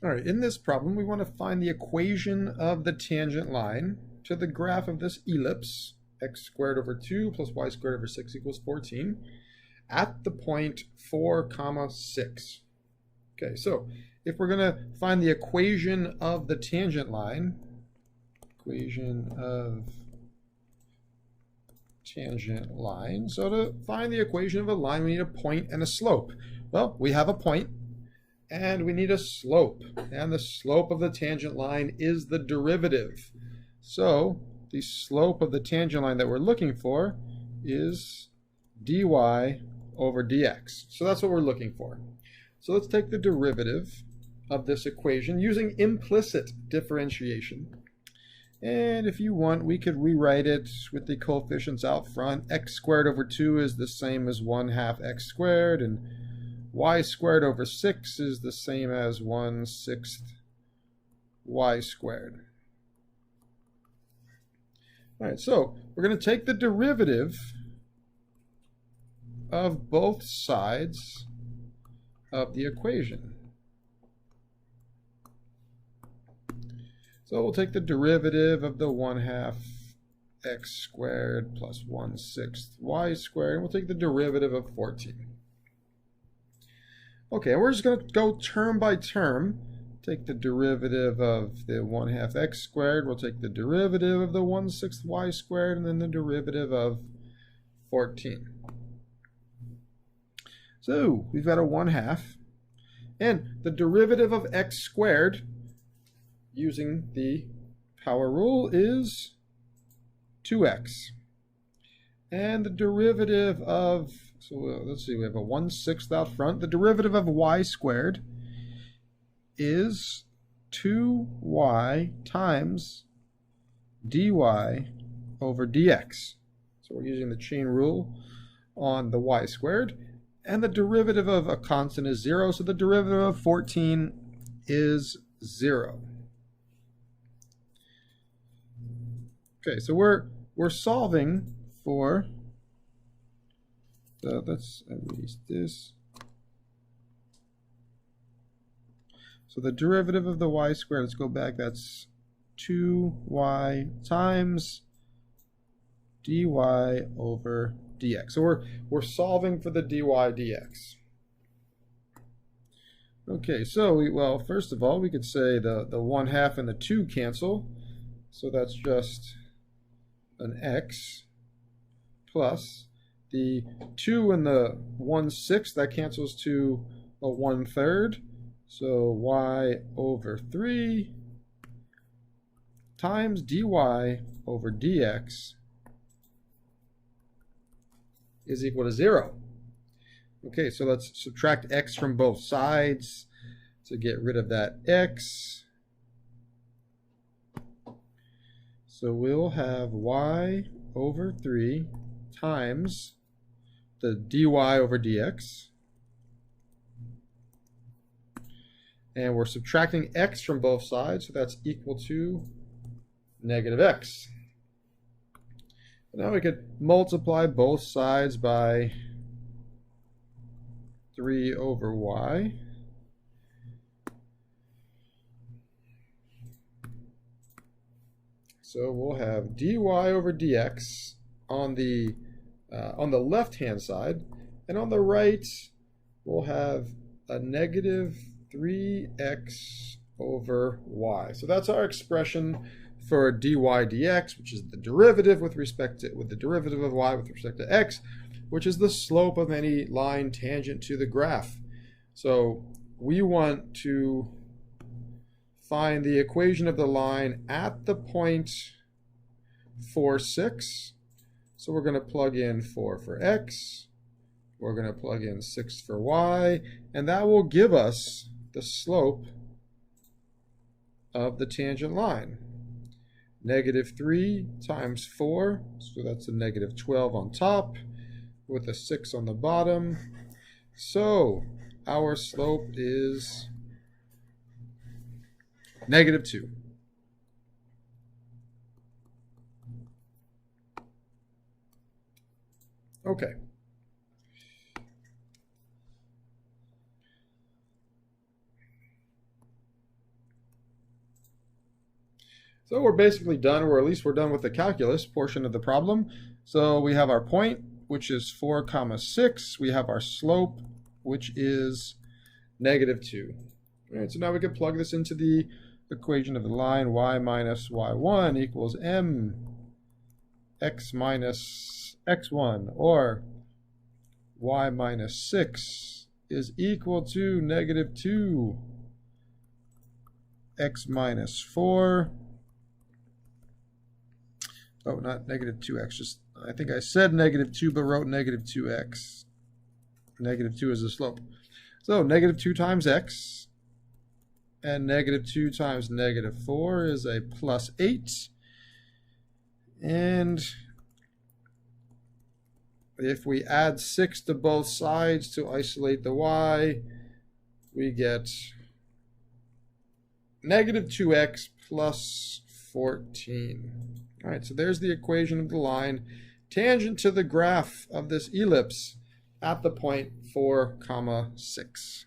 All right, in this problem, we want to find the equation of the tangent line to the graph of this ellipse, x squared over 2 plus y squared over 6 equals 14, at the point 4, comma 6. Okay, so if we're going to find the equation of the tangent line, so to find the equation of a line, we need a point and a slope. Well, we have a point, and we need a slope. And the slope of the tangent line is the derivative. So the slope of the tangent line that we're looking for is dy over dx. So that's what we're looking for. So let's take the derivative of this equation using implicit differentiation. And if you want, we could rewrite it with the coefficients out front. X squared over 2 is the same as 1/2 x squared, and y squared over 6 is the same as 1/6 y squared. All right, so we're going to take the derivative of both sides of the equation. So we'll take the derivative of the 1/2 x squared plus 1/6 y squared, and we'll take the derivative of 14. Okay, we're just going to go term by term. Take the derivative of the 1/2 x squared, we'll take the derivative of the 1/6 y squared, and then the derivative of 14. So we've got a 1/2, and the derivative of x squared using the power rule is 2x. And the derivative of, so let's see, we have a 1/6 out front. The derivative of y squared is 2y times dy over dx. So we're using the chain rule on the y squared. And the derivative of a constant is 0, so the derivative of 14 is 0. Okay, so we're solving for, let's erase this. So the derivative of the y squared, let's go back, that's 2y times dy over dx. So we're solving for the dy dx. Okay, so well, first of all, we could say the 1/2 and the 2 cancel. So that's just an x plus the 2 and the 1/6, that cancels to a 1/3. So y over 3 times dy over dx is equal to 0. Okay, so let's subtract x from both sides to get rid of that x. So we'll have y over 3 times the dy over dx. And we're subtracting x from both sides, so that's equal to negative x. Now we could multiply both sides by 3 over y. So we'll have dy over dx on the left-hand side, and on the right we'll have a negative 3x over y. So that's our expression for dy dx, which is the derivative with the derivative of y with respect to x, which is the slope of any line tangent to the graph. So we want to find the equation of the line at the point 4, 6. So we're going to plug in 4 for x, we're going to plug in 6 for y, and that will give us the slope of the tangent line. Negative 3 times 4, so that's a negative 12 on top with a 6 on the bottom. So our slope is negative 2. Okay. So we're basically done, or at least we're done with the calculus portion of the problem. So we have our point, which is 4, 6. We have our slope, which is -2. All right, so now we can plug this into the equation of the line. Y minus y1 equals mx minus x1, or y minus 6 is equal to -2 x minus 4. Oh, not -2x. Just, I think I said -2, but wrote -2x. -2 is the slope. So -2 times x, and -2 times -4 is a +8. And if we add 6 to both sides to isolate the y, we get -2x plus 14. All right, so there's the equation of the line tangent to the graph of this ellipse at the point 4, 6.